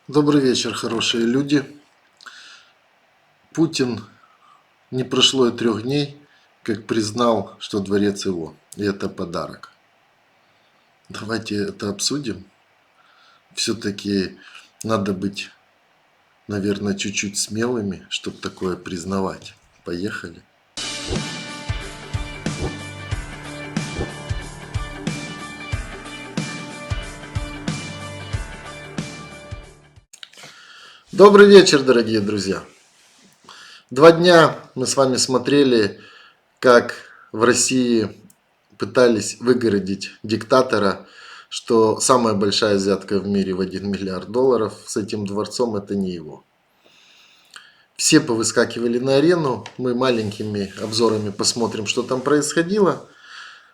Добрый вечер, хорошие люди. Путин не прошло и 3 дней, как признал, что дворец его. И это подарок. Давайте это обсудим. Все-таки надо быть, наверное, чуть-чуть смелыми, чтобы такое признавать. Поехали. Добрый вечер, дорогие друзья. 2 дня мы с вами смотрели, как в России пытались выгородить диктатора, что самая большая взятка в мире в 1 миллиард долларов с этим дворцом — это не его. Все повыскакивали на арену, мы маленькими обзорами посмотрим, что там происходило.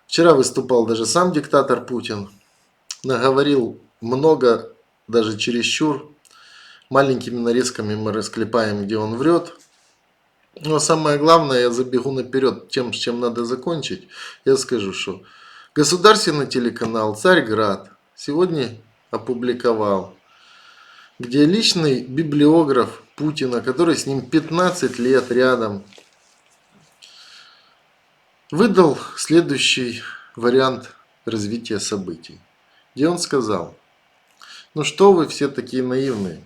Вчера выступал даже сам диктатор Путин, наговорил много, даже чересчур. Маленькими нарезками мы расклепаем, где он врет. Но самое главное, я забегу наперед тем, с чем надо закончить. Я скажу, что государственный телеканал «Царьград» сегодня опубликовал, где личный библиограф Путина, который с ним 15 лет рядом, выдал следующий вариант развития событий. Где он сказал: ну что вы все такие наивные.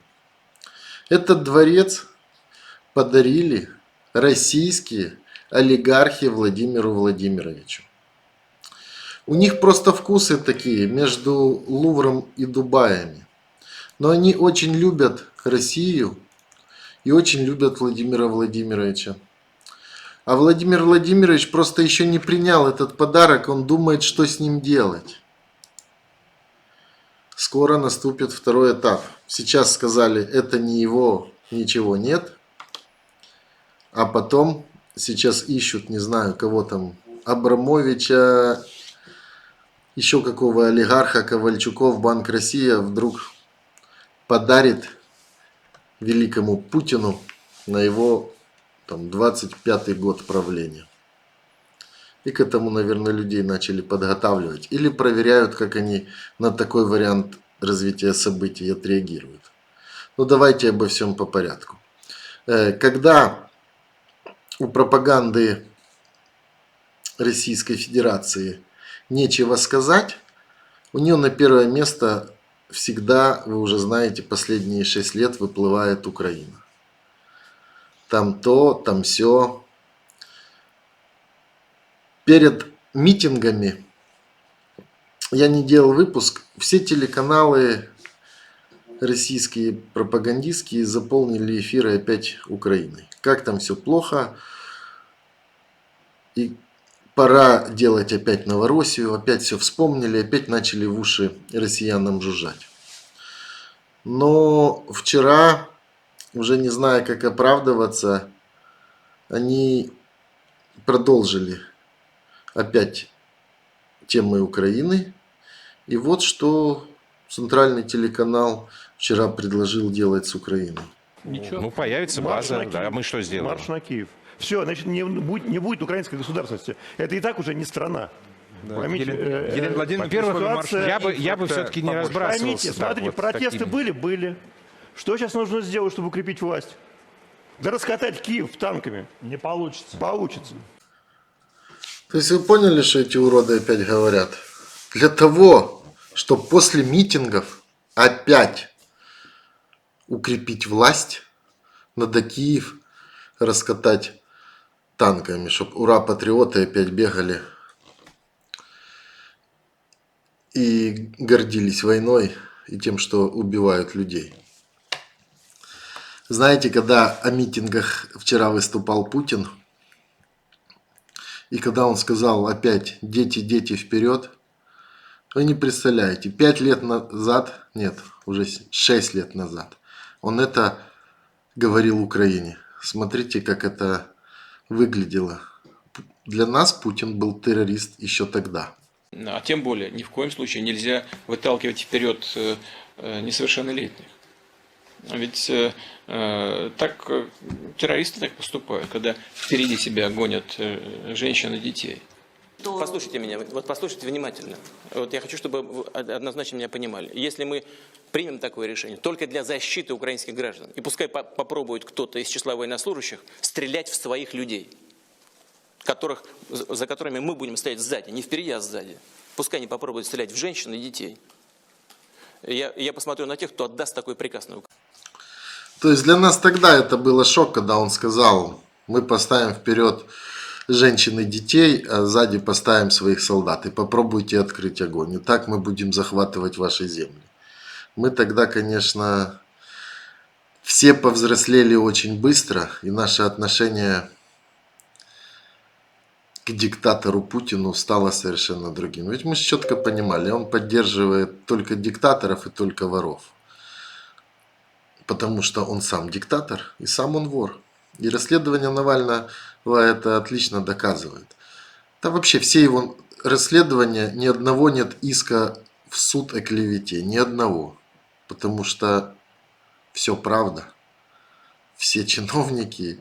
Этот дворец подарили российские олигархи Владимиру Владимировичу. У них просто вкусы такие между Лувром и Дубаями. Но они очень любят Россию и очень любят Владимира Владимировича. А Владимир Владимирович просто еще не принял этот подарок, он думает, что с ним делать. Скоро наступит второй этап. Сейчас сказали, это не его, ничего нет. А потом сейчас ищут, не знаю, кого там, Абрамовича, еще какого олигарха, Ковальчуков, Банк России вдруг подарит великому Путину на его там 25-й год правления. И к этому, наверное, людей начали подготавливать. Или проверяют, как они на такой вариант развития событий отреагируют. Ну, давайте обо всем по порядку. Когда у пропаганды Российской Федерации нечего сказать, у нее на первое место всегда, вы уже знаете, последние 6 лет выплывает Украина. Там то, там сё. Перед митингами я не делал выпуск, все телеканалы российские пропагандистские заполнили эфиры опять Украиной. Как там все плохо. И пора делать опять Новороссию, опять все вспомнили, опять начали в уши россиянам жужжать. Но вчера, уже не зная, как оправдываться, они продолжили опять темы Украины. И вот что центральный телеканал вчера предложил делать с Украиной. Ничего. Ну, появится база, да, мы что сделаем? Марш на Киев. Все, значит, не будет украинской государственности. Это и так уже не страна. Да. Поймите, Елена Владимировна, я бы все-таки не разбрасывался. Поймите, смотрите, вот протесты такими. были. Что сейчас нужно сделать, чтобы укрепить власть? Да раскатать Киев танками. Не получится. Получится. То есть вы поняли, что эти уроды опять говорят? Для того, чтобы после митингов опять укрепить власть, надо Киев раскатать танками, чтобы ура-патриоты опять бегали и гордились войной и тем, что убивают людей. Знаете, когда о митингах вчера выступал Путин, и когда он сказал опять «дети, дети, вперед», вы не представляете, 5 лет назад, нет, уже 6 лет назад, он это говорил Украине. Смотрите, как это выглядело. Для нас Путин был террорист еще тогда. А тем более, ни в коем случае нельзя выталкивать вперед несовершеннолетних. Ведь так террористы так поступают, когда впереди себя гонят женщин и детей. Послушайте меня, вот послушайте внимательно. Вот я хочу, чтобы вы однозначно меня понимали. Если мы примем такое решение только для защиты украинских граждан, и пускай попробует кто-то из числа военнослужащих стрелять в своих людей, за которыми мы будем стоять сзади, не впереди, а сзади. Пускай они попробуют стрелять в женщин и детей. Я посмотрю на тех, кто отдаст такой приказ на Украину. То есть для нас тогда это было шок, когда он сказал, мы поставим вперед женщин и детей, а сзади поставим своих солдат. И попробуйте открыть огонь. И так мы будем захватывать ваши земли. Мы тогда, конечно, все повзрослели очень быстро. И наше отношение к диктатору Путину стало совершенно другим. Ведь мы четко понимали, он поддерживает только диктаторов и только воров. Потому что он сам диктатор и сам он вор. И расследование Навального это отлично доказывает. Да вообще все его расследования, ни одного нет иска в суд о клевете. Ни одного. Потому что все правда. Все чиновники,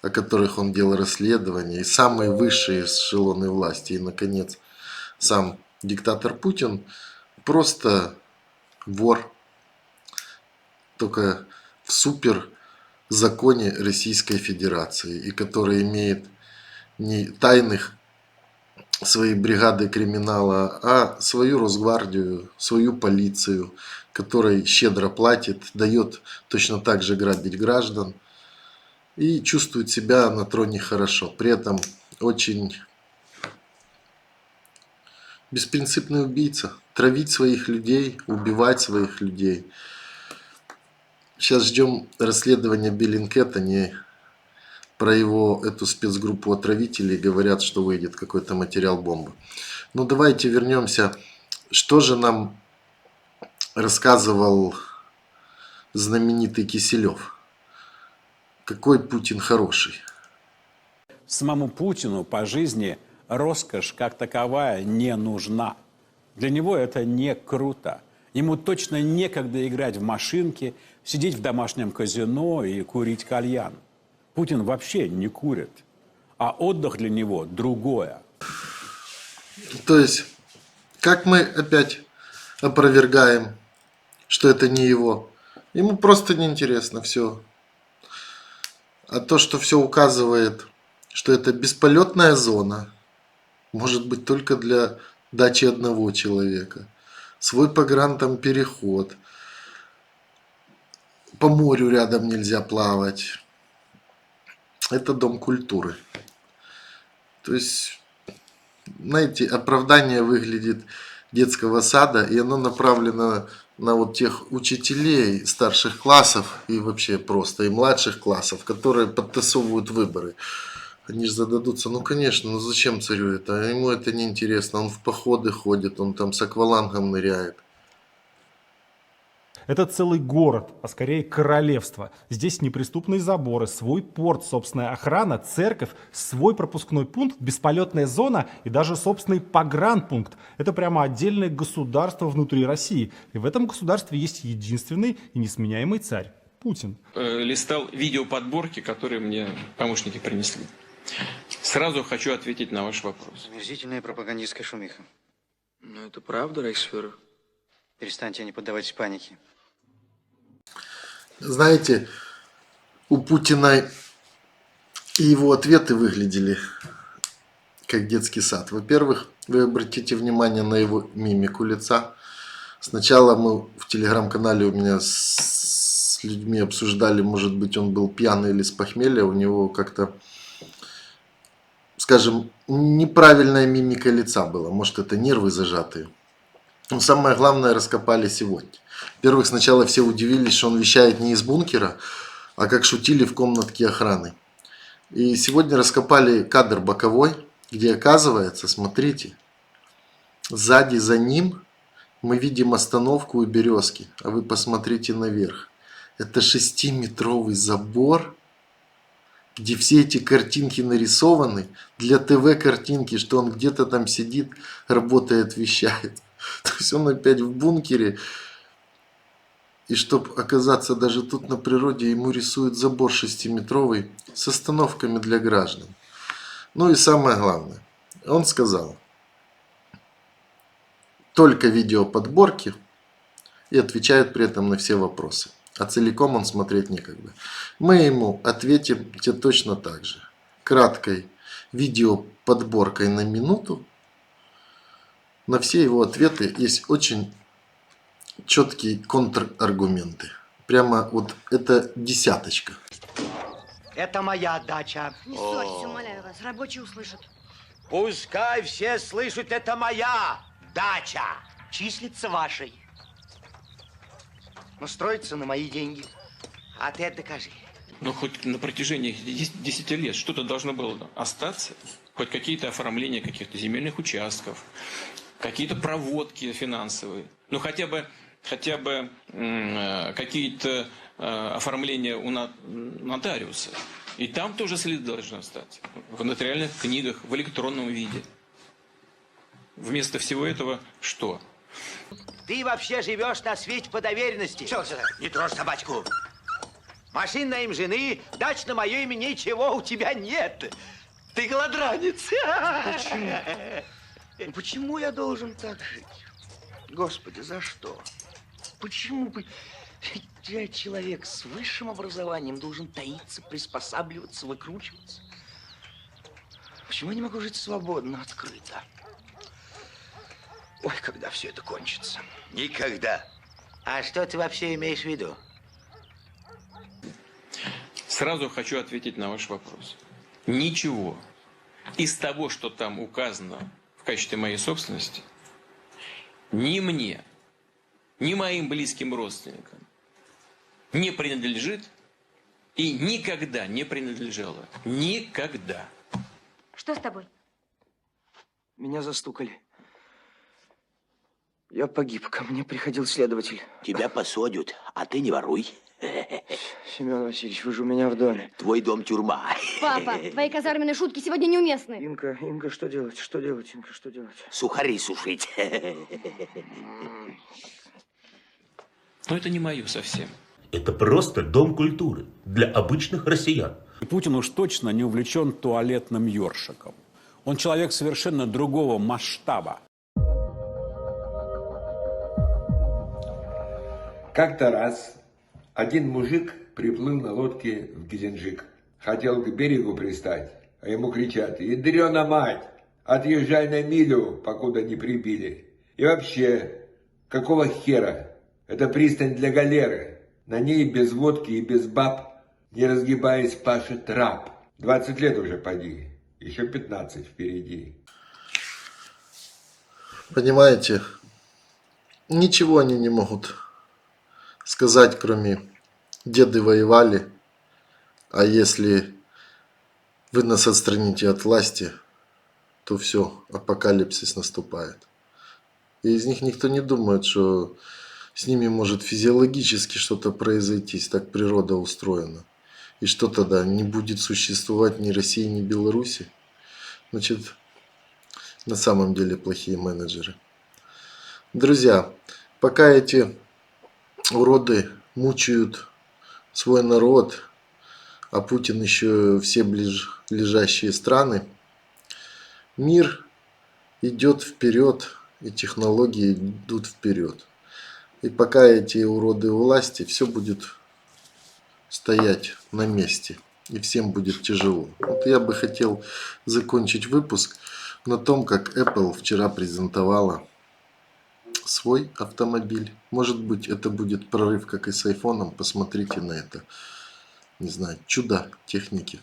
о которых он делал расследование, и самые высшие эшелоны власти, и, наконец, сам диктатор Путин, просто вор. Только в суперзаконе Российской Федерации, и который имеет не тайных своей бригады криминала, а свою Росгвардию, свою полицию, которой щедро платит, дает точно так же грабить граждан и чувствует себя на троне хорошо. При этом очень беспринципный убийца. Травить своих людей, убивать своих людей. Сейчас ждем расследования Bellingcat. Они про его эту спецгруппу отравителей говорят, что выйдет какой-то материал бомбы. Но давайте вернемся. Что же нам рассказывал знаменитый Киселев? Какой Путин хороший? Самому Путину по жизни роскошь как таковая не нужна. Для него это не круто. Ему точно некогда играть в машинки, сидеть в домашнем казино и курить кальян. Путин вообще не курит. А отдых для него другое. То есть, как мы опять опровергаем, что это не его? Ему просто неинтересно все. А то, что все указывает, что это бесполетная зона, может быть только для дачи одного человека. Свой там переход. По морю рядом нельзя плавать. Это дом культуры. То есть, знаете, оправдание выглядит детского сада, и оно направлено на вот тех учителей старших классов и вообще просто и младших классов, которые подтасовывают выборы. Они же зададутся, ну конечно, ну зачем царю это? Ему это не интересно, он в походы ходит, он там с аквалангом ныряет. Это целый город, а скорее королевство. Здесь неприступные заборы, свой порт, собственная охрана, церковь, свой пропускной пункт, бесполетная зона и даже собственный погранпункт. Это прямо отдельное государство внутри России. И в этом государстве есть единственный и несменяемый царь – Путин. Листал видеоподборки, которые мне помощники принесли. Сразу хочу ответить на ваш вопрос. Омерзительная пропагандистская шумиха. Ну это правда, рейхсфюрер? Перестаньте, не поддавайтесь панике. Знаете, у Путина и его ответы выглядели как детский сад. Во-первых, вы обратите внимание на его мимику лица. Сначала мы в телеграм-канале у меня с людьми обсуждали, может быть, он был пьяный или с похмелья. У него как-то, скажем, неправильная мимика лица была. Может, это нервы зажатые. Но самое главное раскопали сегодня. Во-первых, сначала все удивились, что он вещает не из бункера, а как шутили в комнатке охраны. И сегодня раскопали кадр боковой, где оказывается, смотрите, сзади за ним мы видим остановку и березки. А вы посмотрите наверх. Это 6-метровый забор, где все эти картинки нарисованы. Для ТВ-картинки, что он где-то там сидит, работает, вещает. То есть он опять в бункере. И чтобы оказаться даже тут на природе, ему рисуют забор 6-метровый с остановками для граждан. Ну и самое главное, он сказал, только видеоподборки и отвечает при этом на все вопросы. А целиком он смотреть некогда. Мы ему ответим точно так же. Краткой видеоподборкой на минуту. На все его ответы есть очень четкие контраргументы. Прямо вот это десяточка. Это моя дача. Не ссорьтесь, умоляю вас, рабочие услышат. Пускай все слышат, это моя дача. Числится вашей. Но строится на мои деньги. А ты это докажи. Но хоть на протяжении 10 лет что-то должно было остаться. Хоть какие-то оформления каких-то земельных участков, какие-то проводки финансовые. Ну, хотя бы какие-то оформления у нотариуса. И там тоже следы должны остаться. В нотариальных книгах, в электронном виде. Вместо всего этого что? Ты вообще живешь на свете по доверенности. Все, не трожь собачку. Машин на имя жены, дач на мое имя, ничего у тебя нет. Ты голодранец. Почему? Ну, почему я должен так жить? Господи, за что? Почему бы я, человек с высшим образованием, должен таиться, приспосабливаться, выкручиваться? Почему я не могу жить свободно, открыто? Ой, когда все это кончится? Никогда. А что ты вообще имеешь в виду? Сразу хочу ответить на ваш вопрос. Ничего из того, что там указано в качестве моей собственности, ни мне, ни моим близким родственникам не принадлежит и никогда не принадлежало. Никогда. Что с тобой? Меня застукали. Я погиб, ко мне приходил следователь. Тебя посадят, а ты не воруй. Семен Васильевич, вы же у меня в доме. Твой дом тюрьма. Папа, твои казарменные шутки сегодня неуместны. Инга, что делать? Что делать, Инга, что делать? Сухари сушить. Но это не мое совсем. Это просто дом культуры для обычных россиян. И Путин уж точно не увлечен туалетным ёршиком. Он человек совершенно другого масштаба. Как-то раз один мужик приплыл на лодке в Геленджик. Хотел к берегу пристать, а ему кричат: «Ядрёна мать, отъезжай на милю, покуда не прибили. И вообще, какого хера? Это пристань для галеры. На ней без водки и без баб, не разгибаясь, пашет раб. 20 лет уже поди, еще 15 впереди». Понимаете, ничего они не могут сказать, кроме «деды воевали, а если вы нас отстраните от власти, то все, апокалипсис наступает». И из них никто не думает, что с ними может физиологически что-то произойти, так природа устроена. И что тогда, не будет существовать ни России, ни Беларуси? Значит, на самом деле плохие менеджеры. Друзья, пока эти уроды мучают свой народ, а Путин еще все ближайшие страны, мир идет вперед, и технологии идут вперед. И пока эти уроды у власти, все будет стоять на месте, и всем будет тяжело. Вот я бы хотел закончить выпуск на том, как Apple вчера презентовала свой автомобиль. Может быть, это будет прорыв, как и с айфоном. Посмотрите на это, не знаю, чудо техники.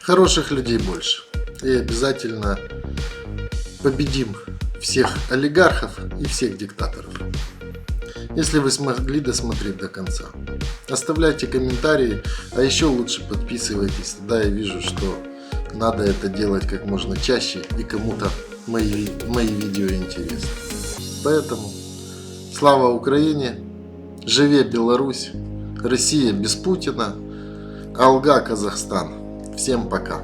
Хороших людей больше. И обязательно победим всех олигархов и всех диктаторов. Если вы смогли досмотреть до конца, оставляйте комментарии, а еще лучше подписывайтесь. Тогда я вижу, что надо это делать как можно чаще, и кому-то мои видео интересны. Поэтому слава Украине, живе Беларусь, Россия без Путина, Алга Казахстан. Всем пока.